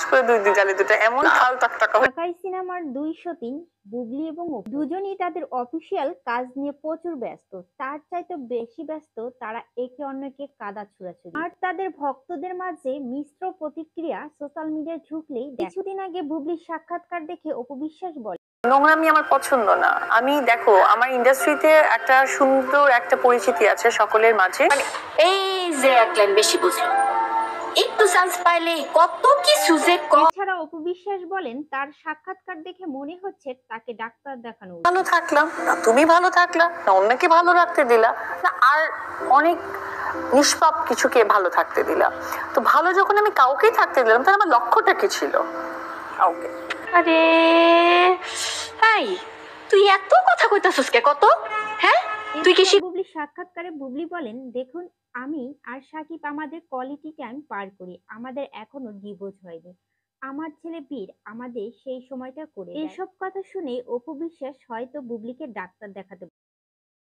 করে দুই দুই গালে দুটো এমন খাল টকটকা ঢাকাই সিনেমার 203 বুবলি এবং অপু দুজনই তাদের অফিসিয়াল কাজ নিয়ে প্রচুর ব্যস্ত। তার চাইতে বেশি ব্যস্ত তারা একে অন্যকে কাদা ছুড়াছুড়ি। আর তাদের ভক্তদের মাঝে মিশ্র প্রতিক্রিয়া সোশ্যাল মিডিয়ায় ঢুকলেই কিছুদিন আগে বুবলির সাক্ষাৎকার দেখে অপু বিশ্বাস বলে, নোংরামি আমার পছন্দ না। আমি দেখো আমার ইন্ডাস্ট্রিতে একটা সুন্দর একটা পরিচিতি আছে সকলের মাঝে, মানে এই যে এক লাইন বেশি বুঝলো, একটু চান্স পাইলে কত কিছু যে এছাড়া অপু বিশ্বাস বলেন তার সাক্ষাৎকার দেখে মনে হচ্ছে তাকে ডাক্তার দেখানো উচিত। ভালো থাকলাম না, তুমি ভালো থাকলা না, অন্যকে ভালো রাখতে দিলা না, আর অনেক নিষ্পাপ কিছুকে ভালো থাকতে দিলা। তো ভালো যখন আমি কাউকেই থাকতে দিলাম, তাহলে আমার লক্ষ্যটা কি ছিল? কাউকে। আরে তাই তুই এত কথা কইতাছস কে কত? হ্যাঁ তুই কি বুবলির সাক্ষাৎকারে বুবলি বলেন, দেখুন আমি আর সাকিব আমাদের কোয়ালিটি টাইম পার করি, আমাদের এখনো ডিভোর্স হয়নি, আমার ছেলে বীর আমাদের সেই সময়টা করে। এইসব কথা শুনে অপু বিশ্বাস হয়তো বুবলিকে ডাক্তার দেখাতে